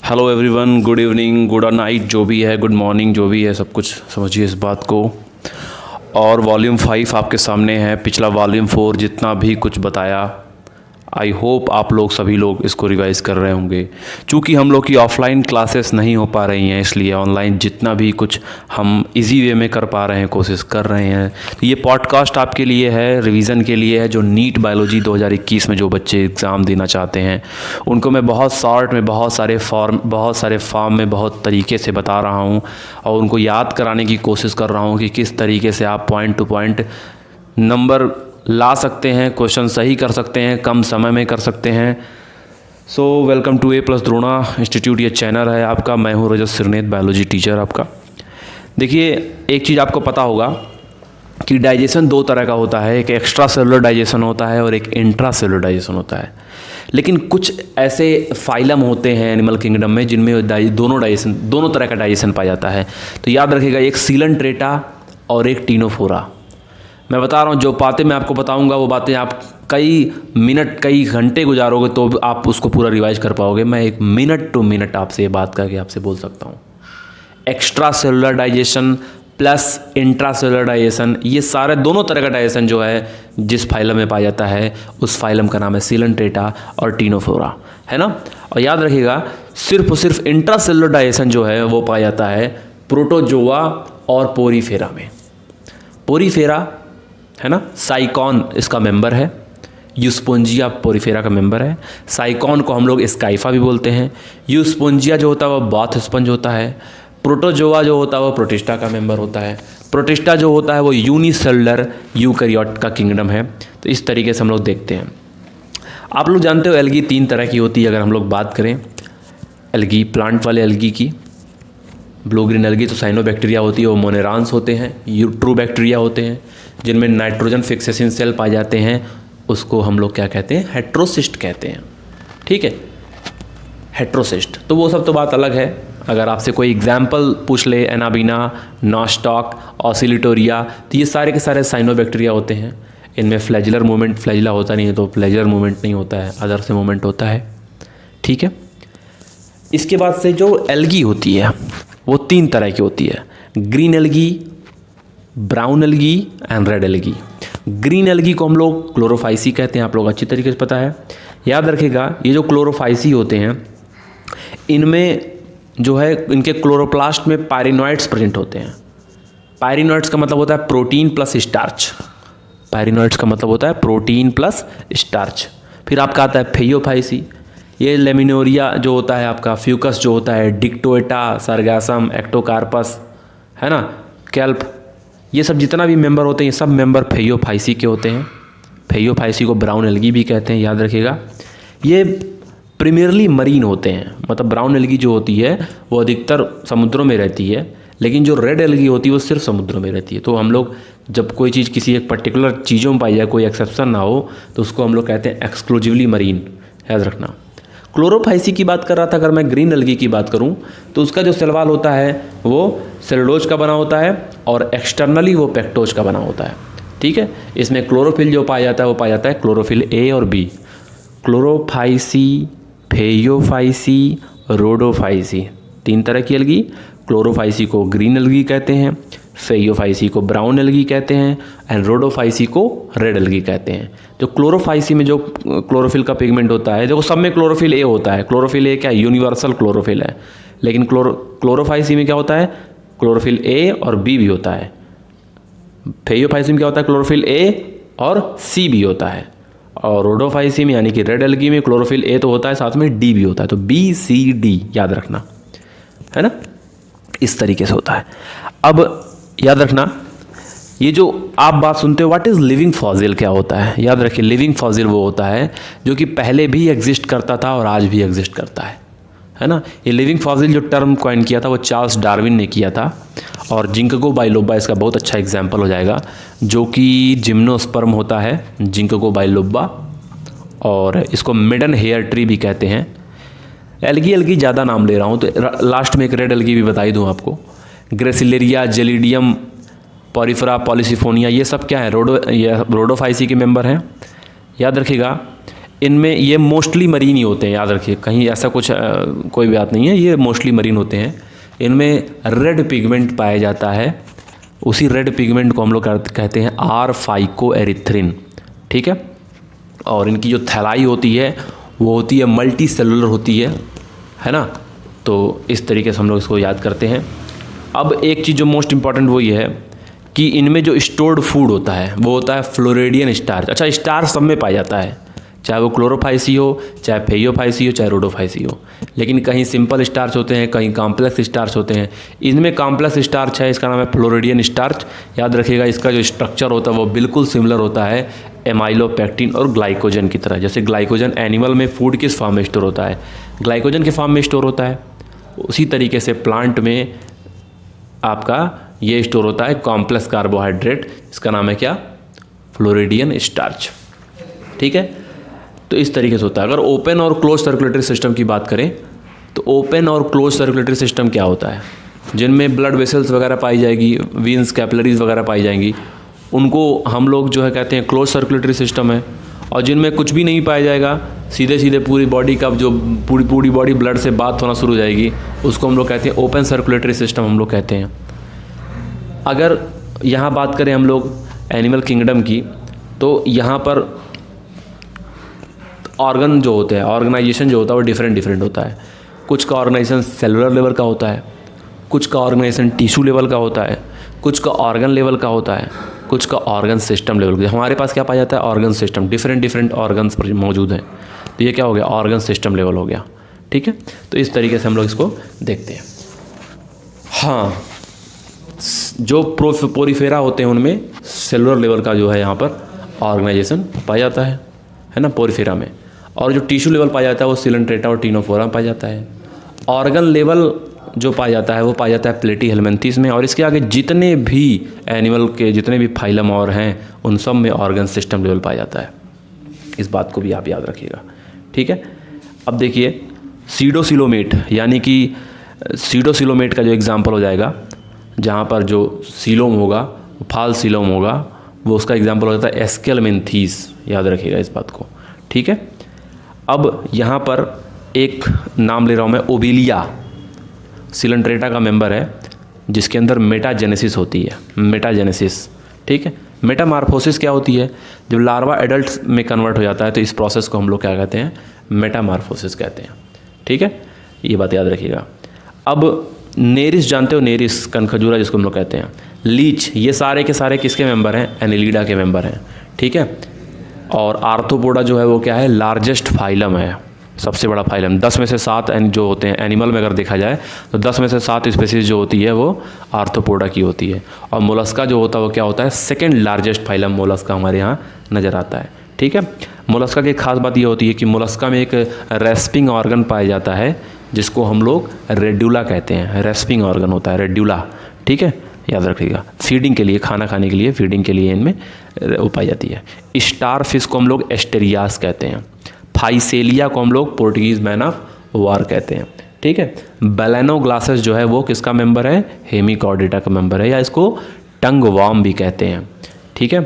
Hello everyone, good evening, good night, जो भी है, गुड मॉर्निंग, जो भी है, सब कुछ समझिए इस बात को। और वॉल्यूम 5 आपके सामने है। पिछला वॉल्यूम 4 जितना भी कुछ बताया, आई होप आप लोग सभी लोग इसको रिवाइज़ कर रहे होंगे। चूँकि हम लोग की ऑफलाइन क्लासेस नहीं हो पा रही हैं, इसलिए ऑनलाइन जितना भी कुछ हम इजी वे में कर पा रहे हैं, कोशिश कर रहे हैं। तो ये पॉडकास्ट आपके लिए है, रिवीजन के लिए है। जो नीट बायोलॉजी 2021 में जो बच्चे एग्ज़ाम देना चाहते हैं, उनको मैं बहुत शॉर्ट में, बहुत सारे फॉर्म में, बहुत तरीके से बता रहा हूँ और उनको याद कराने की कोशिश कर रहा हूँ कि किस तरीके से आप पॉइंट टू पॉइंट नंबर ला सकते हैं, क्वेश्चन सही कर सकते हैं, कम समय में कर सकते हैं। So welcome to A+ Drona institute. ये चैनल है आपका। मैं हूँ रजत सिरनेत, बायोलॉजी टीचर आपका। देखिए, एक चीज़ आपको पता होगा कि डाइजेशन दो तरह का होता है। एक एक्स्ट्रा सेलुलर डाइजेशन होता है और एक इंट्रा सेलुलर डाइजेशन होता है। लेकिन कुछ ऐसे फाइलम होते हैं एनिमल किंगडम में जिनमें दोनों तरह का डाइजेशन पाया जाता है। तो याद रखिएगा, एक सीलेंट्रेटा और एक टीनोफोरा। मैं बता रहा हूँ, जो बातें मैं आपको बताऊँगा वो बातें आप कई मिनट, कई घंटे गुजारोगे तो आप उसको पूरा रिवाइज कर पाओगे। मैं 1 मिनट टू मिनट आपसे ये बात करके आपसे बोल सकता हूँ। Extra cellular digestion plus intra cellular digestion, ये सारे दोनों तरह का डाइजेशन जो है जिस फाइलम में पाया जाता है, उस फाइलम का नाम है सीलेंट्रेटा और टीनोफोरा, है ना। और याद रखिएगा, सिर्फ और सिर्फ इंट्रा सेलुलर डाइजेशन जो है वो पाया जाता है प्रोटोजोआ और पोरीफेरा में। पोरीफेरा है ना, साइकॉन इसका मेंबर है, यूस्पोंजिया पोरीफेरा का मेंबर है। साइकॉन को हम लोग स्काइफा भी बोलते हैं। यूस्पोंजिया जो होता है वो बाथ स्पंज होता है। प्रोटोजोआ जो होता है वो प्रोटिस्टा का मेंबर होता है। प्रोटिस्टा जो होता है वो यूनिसेलुलर यूकैरियोट का किंगडम है। तो इस तरीके से हम लोग देखते हैं। आप लोग जानते हो एल्गी 3 तरह की होती है। अगर हम लोग बात करें एल्गी, प्लांट वाले एल्गी की, ब्लू ग्रीन एल्गी तो साइनोबैक्टीरिया होती है, वो मोनेरांस होते हैं। ट्रू बैक्टीरिया होते हैं जिनमें नाइट्रोजन फिक्सेशन सेल पाए जाते हैं, उसको हम लोग क्या कहते हैं, हेट्रोसिस्ट कहते हैं। ठीक है, हेट्रोसिस्ट। तो वो सब तो बात अलग है। अगर आपसे कोई एग्जाम्पल पूछ ले, एनाबीना, नॉस्टॉक, ऑसिलिटोरिया, तो ये सारे के सारे साइनोबैक्टीरिया होते हैं। इनमें फ्लैजिलर मूवमेंट, फ्लैजिला होता नहीं है तो फ्लैजिलर मूवमेंट नहीं होता है, अदर से मूवमेंट होता है। ठीक है, इसके बाद से जो एल्गी होती है वो 3 तरह की होती है। Green algae, brown algae and red algae. Green algae को हम लोग क्लोरोफाइसी कहते हैं, आप लोग अच्छी तरीके से पता है। याद रखिएगा, ये जो क्लोरोफाइसी होते हैं, इनमें जो है इनके क्लोरोप्लास्ट में पायरिनॉइड्स प्रेजेंट होते हैं। पायरिनॉइड्स का मतलब होता है प्रोटीन प्लस स्टार्च। पायरिनॉइड्स का मतलब होता है प्रोटीन प्लस स्टार्च। फिर आपका आता है फेयोफाइसी। ये लेमिनोरिया जो होता है आपका, फ्यूकस जो होता है, डिक्टोएटा, सरगासम, एक्टोकार्पस, है ना, कैल्प, ये सब जितना भी मेंबर होते हैं, ये सब मेंबर फेयोफाइसी के होते हैं। फेयोफाइसी को ब्राउन एल्गी भी कहते हैं, याद रखिएगा। ये प्रीमियरली मरीन होते हैं, मतलब ब्राउन एल्गी जो होती है वो अधिकतर समुद्रों में रहती है, लेकिन जो रेड एल्गी होती है वो सिर्फ समुद्रों में रहती है। तो हम लोग जब कोई चीज़ किसी एक पर्टिकुलर चीज़ों में पाई जाए, कोई एक्सेप्शन ना हो, तो उसको हम लोग कहते हैं एक्सक्लूसिवली मरीन, याद रखना। क्लोरोफाइसी की बात कर रहा था। अगर मैं ग्रीन एल्गी की बात करूं तो उसका जो सेल वॉल होता है वो सेलुलोज का बना होता है और एक्सटर्नली वो पेक्टोज का बना होता है। ठीक है, इसमें क्लोरोफिल जो पाया जाता है वो पाया जाता है क्लोरोफिल A और B। क्लोरोफाइसी, फेयोफाइसी, रोडोफाइसी, 3 तरह की एल्गी। क्लोरोफाइसी को ग्रीन एल्गी कहते हैं, फेयोफाइसी को ब्राउन एल्गी कहते हैं एंड रोडोफाइसी को रेड एल्गी कहते हैं। जो क्लोरोफाइसी में जो क्लोरोफिल का पिगमेंट होता है, देखो सब में क्लोरोफिल A होता है। क्लोरोफिल A क्या यूनिवर्सल क्लोरोफिल है, लेकिन क्लोरोफाइसी में क्या होता है, क्लोरोफिल A और B भी होता है। फेयोफाइसी में क्या होता है, क्लोरोफिल A और C भी होता है। और रोडोफाइसी में यानी कि रेड एल्गी में क्लोरोफिल A तो होता है, साथ में D भी होता है। तो B C D याद रखना, है ना, इस तरीके से होता है। अब याद रखना, ये जो आप बात सुनते हो व्हाट इज़ लिविंग फॉसिल, क्या होता है, याद रखिए, लिविंग फॉसिल वो होता है जो कि पहले भी एग्जिस्ट करता था और आज भी एग्जिस्ट करता है ना। ये लिविंग फॉसिल जो टर्म कॉइन किया था वो चार्ल्स डार्विन ने किया था। और जिंकगो बाइलोबा इसका बहुत अच्छा एग्जाम्पल हो जाएगा, जो कि जिम्नोस्पर्म होता है, जिंकगो बाइलोबा, और इसको मिडन हेयर ट्री भी कहते हैं। एल्गी ज़्यादा नाम ले रहा हूँ तो लास्ट में एक रेड एल्गी भी बता ही दूँ आपको। ग्रेसिलेरिया, जेलिडियम, पॉरीफेरा, पॉलीसिफोनिया, ये सब क्या है, रोडोफाइसी के मेंबर हैं। याद रखिएगा, इनमें ये मोस्टली मरीन ही होते हैं, याद रखिए, कहीं ऐसा कुछ कोई बात नहीं है, ये मोस्टली मरीन होते हैं। इनमें रेड पिगमेंट पाया जाता है, उसी रेड पिगमेंट को हम लोग कहते हैं आर फाइकोएरिथ्रिन, ठीक है। और इनकी जो थैलाई होती है वो होती है मल्टी सेलुलर होती है ना। तो इस तरीके से हम लोग इसको याद करते हैं। अब एक चीज़ जो मोस्ट इम्पॉर्टेंट वो ये है कि इनमें जो स्टोर्ड फूड होता है वो होता है फ्लोरिडियन स्टार्च। अच्छा, स्टार्च सब में पाया जाता है, चाहे वो क्लोरोफाइसी हो, चाहे फेयोफाइसी हो, चाहे रोडोफाइसी हो, लेकिन कहीं सिंपल स्टार्च होते हैं, कहीं कॉम्प्लेक्स स्टार्च होते हैं। इनमें कॉम्प्लेक्स स्टार्च है, इसका नाम है फ्लोरिडियन स्टार्च। याद रखिएगा, इसका जो स्ट्रक्चर होता है वो बिल्कुल सिमिलर होता है एमाइलोपेक्टिन और ग्लाइकोजन की तरह। जैसे ग्लाइकोजन एनिमल में फूड किस फॉर्म में स्टोर होता है, ग्लाइकोजन के फॉर्म में स्टोर होता है, उसी तरीके से प्लांट में आपका ये स्टोर होता है कॉम्प्लेक्स कार्बोहाइड्रेट, इसका नाम है क्या, फ्लोरिडियन स्टार्च, ठीक है। तो इस तरीके से होता है। अगर ओपन और क्लोज सर्कुलेटरी सिस्टम की बात करें तो ओपन और क्लोज सर्कुलेटरी सिस्टम क्या होता है, जिनमें ब्लड वेसल्स वगैरह पाई जाएगी, वीन्स कैपिलरीज वगैरह पाई जाएंगी, उनको हम लोग जो है कहते हैं क्लोज सर्कुलेटरी सिस्टम है। और जिनमें कुछ भी नहीं पाया जाएगा, सीधे सीधे पूरी बॉडी का जो पूरी बॉडी ब्लड से बात होना शुरू हो जाएगी, उसको हम लोग कहते हैं ओपन सर्कुलेटरी सिस्टम हम लोग कहते हैं। अगर यहाँ बात करें हम लोग एनिमल किंगडम की, तो यहाँ पर ऑर्गन जो होते हैं, ऑर्गेनाइजेशन जो होता है वो डिफरेंट होता है। कुछ का ऑर्गेनाइजेशन सेलुलर लेवल का होता है, कुछ का ऑर्गेनाइजेशन टिश्यू लेवल का होता है, कुछ का ऑर्गन लेवल का होता है, कुछ का ऑर्गन सिस्टम लेवल का। हमारे पास क्या पाया जाता है, ऑर्गन सिस्टम, डिफरेंट ऑर्गन्स पर मौजूद हैं। तो ये क्या हो गया, ऑर्गन सिस्टम लेवल हो गया, ठीक है। तो इस तरीके से हम लोग इसको देखते हैं। हाँ, जो पोरीफेरा होते हैं उनमें सेलुलर लेवल का जो है यहाँ पर ऑर्गेनाइजेशन पाया जाता है ना, पोरीफेरा में। और जो टिश्यू लेवल पाया जाता है वो सिलेंट्रेटा और टीनोफोरा में पाया जाता है। ऑर्गन लेवल जो पाया जाता है वो पाया जाता है प्लेटीहेलमिन्थेस में। और इसके आगे जितने भी एनिमल के जितने भी फाइलम और हैं उन सब में ऑर्गन सिस्टम लेवल पाया जाता है। इस बात को भी आप याद रखिएगा, ठीक है। अब देखिए सीडोसिलोमेट, यानी कि सीडोसिलोमेट का जो एग्जाम्पल हो जाएगा, जहाँ पर जो सीलोम होगा, फाल सीलोम होगा, वो उसका एग्जाम्पल हो जाता है एस्केलमेंथीस। याद रखिएगा इस बात को, ठीक है। अब यहाँ पर एक नाम ले रहा हूँ मैं, ओबेलिया सिलेंट्रेटा का मेंबर है, जिसके अंदर मेटाजेनेसिस होती है, मेटाजेनेसिस, ठीक है। मेटामार्फोसिस क्या होती है, जब लार्वा एडल्ट में कन्वर्ट हो जाता है तो इस प्रोसेस को हम लोग क्या कहते हैं, मेटामार्फोसिस कहते हैं, ठीक है। ये बात याद रखिएगा। अब नेरिस जानते हो, नेरिस कनखजूरा जिसको हम लोग कहते हैं, लीच, ये सारे के सारे किसके मेंबर हैं, एनिलिडा के मेंबर हैं, ठीक है। और आर्थ्रोपोडा जो है वो क्या है, लार्जेस्ट फाइलम है, सबसे बड़ा फाइलम। 10 में से 7 जो होते हैं एनिमल में, अगर देखा जाए तो 10 में से 7 स्पेसीज जो होती है वो आर्थ्रोपोडा की होती है। और मोलस्का जो होता है वो क्या होता है, सेकंड लार्जेस्ट फाइलम मोलस्का हमारे यहाँ नज़र आता है, ठीक है। मोलस्का की खास बात ये होती है कि मोलस्का में एक रेस्पिंग ऑर्गन पाया जाता है, जिसको हम लोग रेड्यूला कहते हैं। रेस्पिंग ऑर्गन होता है रेड्यूला, ठीक है, याद रखिएगा। फीडिंग के लिए, खाना खाने के लिए, फीडिंग के लिए इनमें वो पाई जाती है। स्टार फिश को हम लोग एस्टेरियास कहते हैं। फाइसेलिया को हम लोग पोर्टुगीज मैन ऑफ वार कहते हैं, ठीक है। बैलेनोग्लासेस जो है वो किसका मेंबर है, हेमिकॉर्डेटा का मेंबर है, या इसको टंग वॉर्म भी कहते हैं, ठीक है।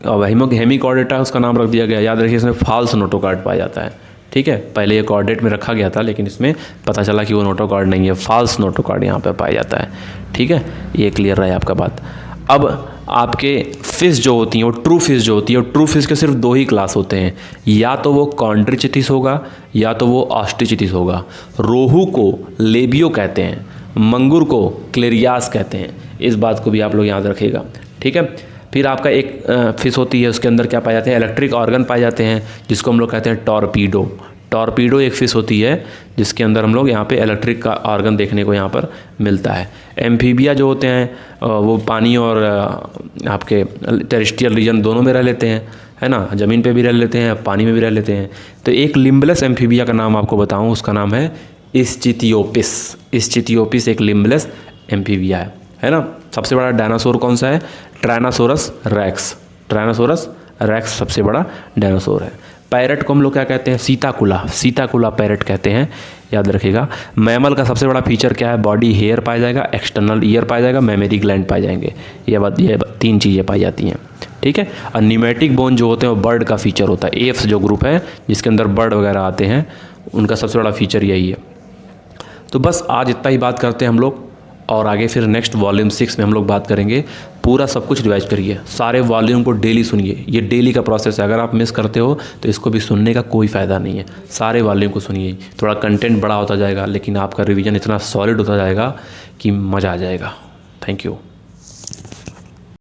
और हेमिकॉर्डेटा उसका नाम रख दिया गया। याद रखिए इसमें फॉल्स नोटोकार्ड पाया जाता है, ठीक है। पहले ये कॉर्डेट में रखा गया था, लेकिन इसमें पता चला कि वो नोटोकार्ड नहीं है, फॉल्स नोटोकार्ड यहाँ पे पाया जाता है, ठीक है। ये क्लियर रहा है आपका बात। अब आपके फिश जो होती हैं वो ट्रू फिश जो होती है, ट्रू फिश के सिर्फ 2 ही क्लास होते हैं, या तो वो कॉन्ड्रिचिथिस होगा या तो वो ऑस्ट्रिचिथिस होगा। रोहू को लेबियो कहते हैं, मंगूर को क्लेरियास कहते हैं। इस बात को भी आप लोग याद रखिएगा, ठीक है। फिर आपका एक फिश होती है, उसके अंदर क्या पाए जाते हैं, इलेक्ट्रिक ऑर्गन पाए जाते हैं, जिसको हम लोग कहते हैं टॉर्पीडो। टॉर्पीडो एक फिश होती है जिसके अंदर हम लोग यहाँ पे इलेक्ट्रिक का ऑर्गन देखने को यहाँ पर मिलता है। एम्फीबिया जो होते हैं वो पानी और आपके टेरेस्ट्रियल रीजन दोनों में रह लेते हैं, है ना, ज़मीन पे भी रह लेते हैं, पानी में भी रह लेते हैं। तो एक लिम्बलेस एम्फीबिया का नाम आपको बताऊँ, उसका नाम है इस्चिथियोपिस। इस्चिथियोपिस एक लिम्बलेस एम्फीबिया है ना। सबसे बड़ा डायनासोर कौन सा है, ट्रायनासोरस रेक्स। ट्रायनासोरस रेक्स सबसे बड़ा डायनासोर है। पैरट को हम लोग क्या कहते हैं, सीताकुला। सीताकुला पैरट कहते हैं, याद रखिएगा। मैमल का सबसे बड़ा फीचर क्या है, बॉडी हेयर पाया जाएगा, एक्सटर्नल ईयर पाया जाएगा, मेमोरी ग्लैंड पाए जाएंगे। ये 3 चीज़ें पाई जाती हैं, ठीक है। और न्यूमेटिक बोन जो होते हैं वो बर्ड का फीचर होता है। एफ्स जो ग्रुप है जिसके अंदर बर्ड वगैरह आते हैं, उनका सबसे बड़ा फीचर यही है। तो बस आज इतना ही बात करते हैं हम लोग, और आगे फिर नेक्स्ट वॉल्यूम 6 में हम लोग बात करेंगे। पूरा सब कुछ रिवाइज करिए, सारे वॉल्यूम को डेली सुनिए, ये डेली का प्रोसेस है। अगर आप मिस करते हो तो इसको भी सुनने का कोई फ़ायदा नहीं है। सारे वॉल्यूम को सुनिए, थोड़ा कंटेंट बड़ा होता जाएगा लेकिन आपका रिवीजन इतना सॉलिड होता जाएगा कि मज़ा आ जाएगा। Thank you.